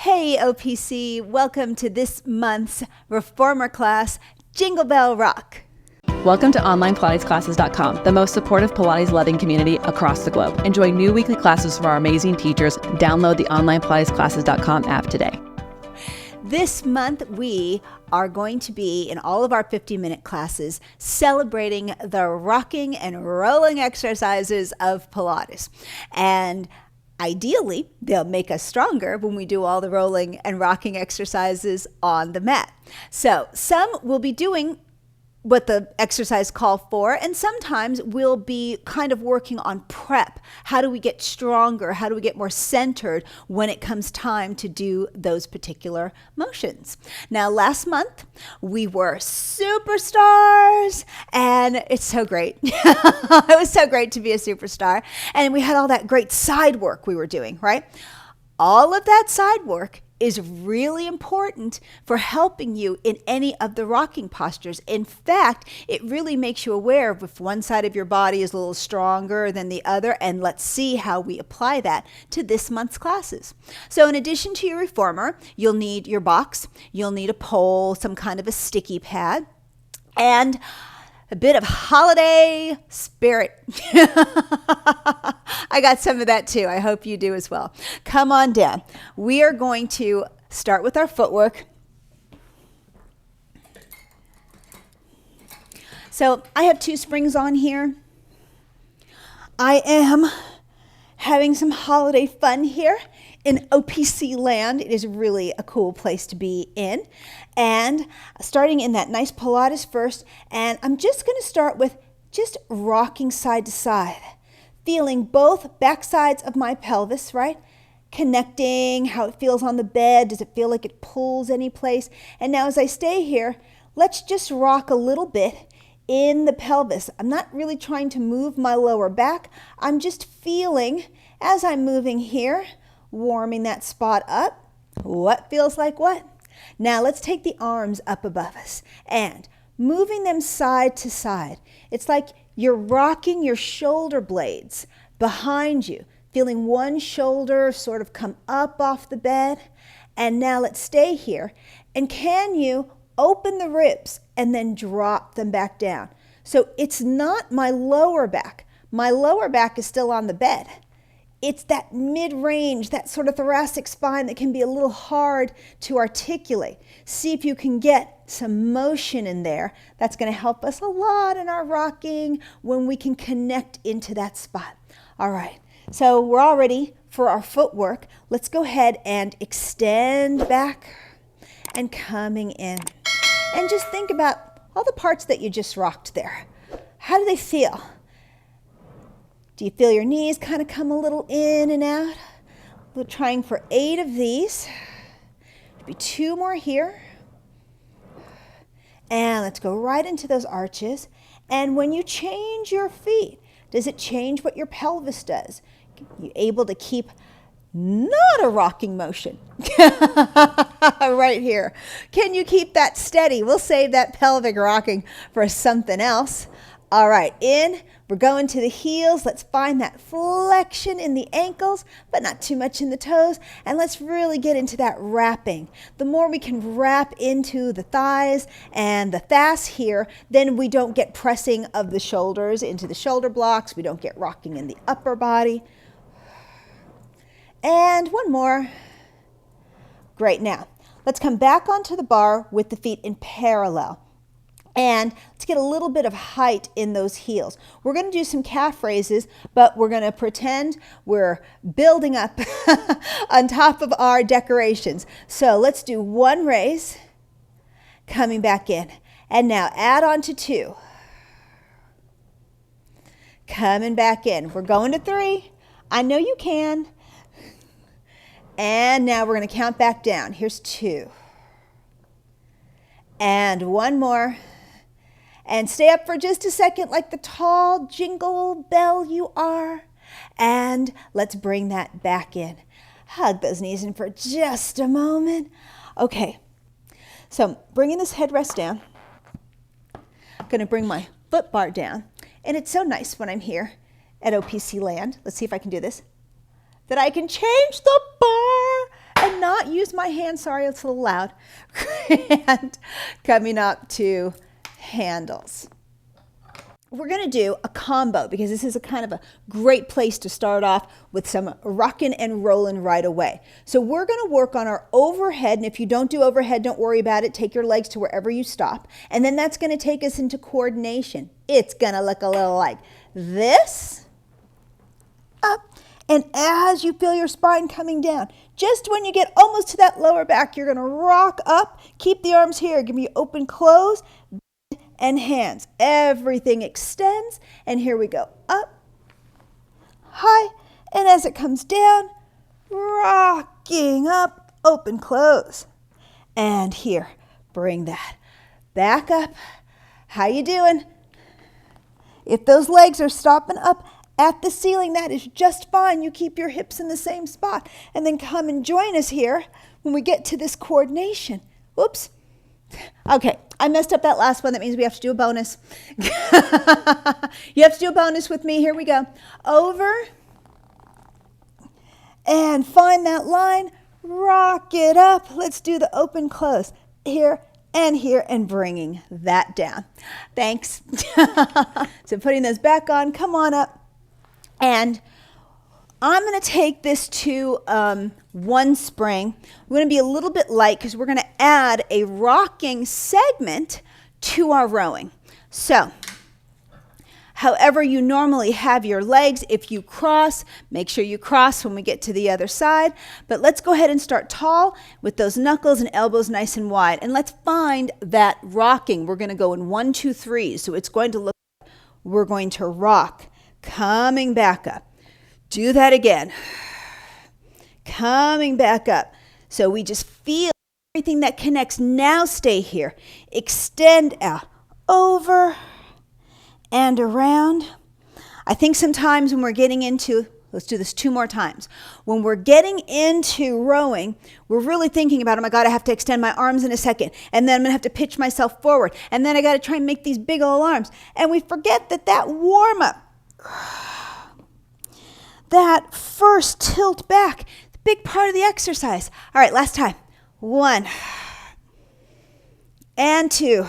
Hey OPC, welcome to this month's Reformer class, Jingle Bell Rock. Welcome to OnlinePilatesClasses.com, the most supportive Pilates-loving community across the globe. Enjoy new weekly classes from our amazing teachers. Download the OnlinePilatesClasses.com app today. This month, we are going to be, in all of our 50-minute classes, celebrating the rocking and rolling exercises of Pilates. And ideally, they'll make us stronger when we do all the rolling and rocking exercises on the mat. So some will be doing what the exercise called for, and sometimes we'll be kind of working on prep. How do we get stronger? How do we get more centered when it comes time to do those particular motions? Now, last month, we were superstars, and it's so great. It was so great to be a superstar, and we had all that great side work we were doing, right? All of that side work is really important for helping you in any of the rocking postures. In fact, it really makes you aware of if one side of your body is a little stronger than the other, and let's see how we apply that to this month's classes. So in addition to your reformer, you'll need your box, you'll need a pole, some kind of a sticky pad, and a bit of holiday spirit. I got some of that too. I hope you do as well. Come on down. We are going to start with our footwork. So I have 2 springs on here. I am having some holiday fun here in OPC land. It is really a cool place to be in. And starting in that nice Pilates first, and I'm just going to start with just rocking side to side, feeling both back sides of my pelvis, right? Connecting how it feels on the bed. Does it feel like it pulls any place? And now as I stay here, let's just rock a little bit in the pelvis. I'm not really trying to move my lower back. I'm just feeling as I'm moving here, warming that spot up. What feels like what? Now let's take the arms up above us and moving them side to side. It's like you're rocking your shoulder blades behind you, feeling one shoulder sort of come up off the bed. And now let's stay here. And can you open the ribs and then drop them back down? So it's not my lower back. My lower back is still on the bed. It's that mid-range, that sort of thoracic spine that can be a little hard to articulate. See if you can get some motion in there. That's going to help us a lot in our rocking when we can connect into that spot. All right, so we're all ready for our footwork. Let's go ahead and extend back and coming in. And just think about all the parts that you just rocked there. How do they feel? Do you feel your knees kind of come a little in and out? We're trying for 8 of these. Maybe 2 more here. And let's go right into those arches. And when you change your feet, does it change what your pelvis does? Are you able to keep not a rocking motion right here? Can you keep that steady? We'll save that pelvic rocking for something else. All right, in. We're going to the heels. Let's find that flexion in the ankles, but not too much in the toes. And let's really get into that wrapping. The more we can wrap into the thighs and the thighs here, then we don't get pressing of the shoulders into the shoulder blocks. We don't get rocking in the upper body. And one more. Great. Now, let's come back onto the bar with the feet in parallel. And let's get a little bit of height in those heels. We're going to do some calf raises, but we're going to pretend we're building up on top of our decorations. So let's do 1 raise, coming back in. And now add on to 2. Coming back in. We're going to 3. I know you can. And now we're going to count back down. Here's 2. And 1 more. And stay up for just a second like the tall jingle bell you are. And let's bring that back in. Hug those knees in for just a moment. Okay, so bringing this headrest down. I'm going to bring my foot bar down. And it's so nice when I'm here at OPC land. Let's see if I can do this. That I can change the bar and not use my hand. Sorry, it's a little loud. And coming up to handles. We're going to do a combo because this is a kind of a great place to start off with some rocking and rolling right away. So we're going to work on our overhead, and if you don't do overhead, don't worry about it. Take your legs to wherever you stop, and then that's going to take us into coordination. It's going to look a little like this, up, and as you feel your spine coming down, just when you get almost to that lower back, you're going to rock up, keep the arms here, give me open, close, and hands. Everything extends, and here we go. Up, high, and as it comes down, rocking up, open, close. And here, bring that back up. How you doing? If those legs are stopping up at the ceiling, that is just fine. You keep your hips in the same spot. And then come and join us here when we get to this coordination. Whoops. Okay, I messed up that last one. That means we have to do a bonus. You have to do a bonus with me. Here we go. Over. And find that line. Rock it up. Let's do the open close. Here and bringing that down. Thanks. So putting those back on. Come on up. And I'm going to take this to one spring. We're going to be a little bit light because we're going to add a rocking segment to our rowing. So, however you normally have your legs, if you cross, make sure you cross when we get to the other side. But let's go ahead and start tall with those knuckles and elbows nice and wide. And let's find that rocking. We're going to go in 1, 2, 3. So it's going to look like we're going to rock, coming back up. Do that again. Coming back up. So we just feel everything that connects. Now stay here. Extend out. Over and around. I think sometimes when we're getting into, let's do this 2 more times. When we're getting into rowing, we're really thinking about, oh my God, I have to extend my arms in a second. And then I'm going to have to pitch myself forward. And then I got to try and make these big old arms. And we forget that warm up, that first tilt back, the big part of the exercise. All right, last time. 1 and 2.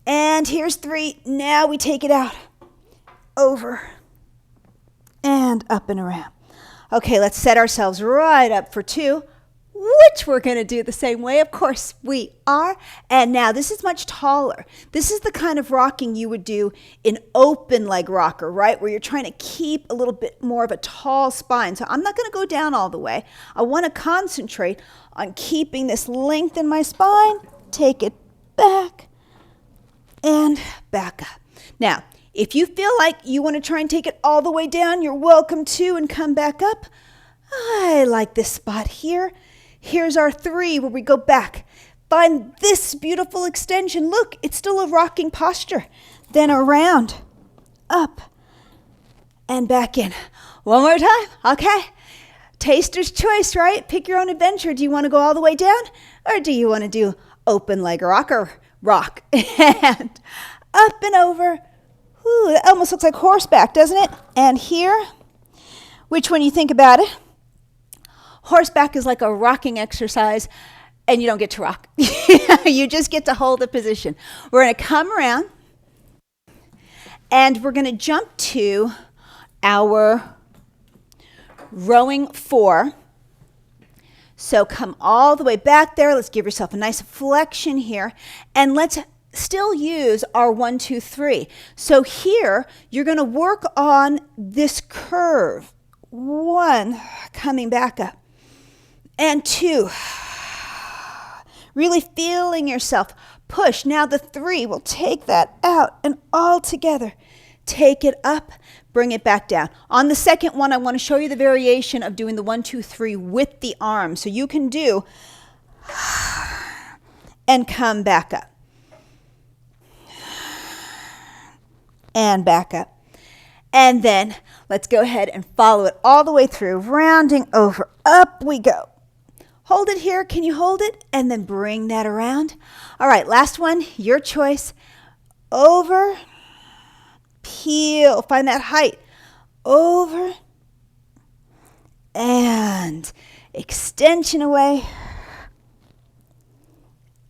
And here's 3. Now we take it out. Over and up and around. Okay, let's set ourselves right up for 2, which we're going to do the same way. Of course we are. And now this is much taller. This is the kind of rocking you would do in open leg rocker, right? Where you're trying to keep a little bit more of a tall spine. So I'm not going to go down all the way. I want to concentrate on keeping this length in my spine. Take it back and back up. Now, if you feel like you want to try and take it all the way down, you're welcome to, and come back up. I like this spot here. Here's our 3 where we go back. Find this beautiful extension. Look, it's still a rocking posture. Then around, up, and back in. One more time. Okay. Taster's choice, right? Pick your own adventure. Do you want to go all the way down? Or do you want to do open leg rocker? Rock. And up and over. Ooh, that almost looks like horseback, doesn't it? And here, which when you think about it, horseback is like a rocking exercise, and you don't get to rock. You just get to hold the position. We're going to come around, and we're going to jump to our rowing 4. So come all the way back there. Let's give yourself a nice flexion here, and let's still use our 1, 2, 3. So here, you're going to work on this curve. 1, coming back up. And 2, really feeling yourself push. Now the 3, we'll take that out and all together. Take it up, bring it back down. On the second one, I want to show you the variation of doing the 1, 2, 3 with the arms. So you can do and come back up. And back up. And then let's go ahead and follow it all the way through, rounding over. Up we go. Hold it here. Can you hold it? And then bring that around. All right, last one, your choice. Over, peel, find that height. Over, and extension away,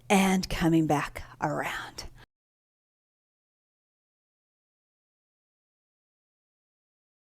and coming back around.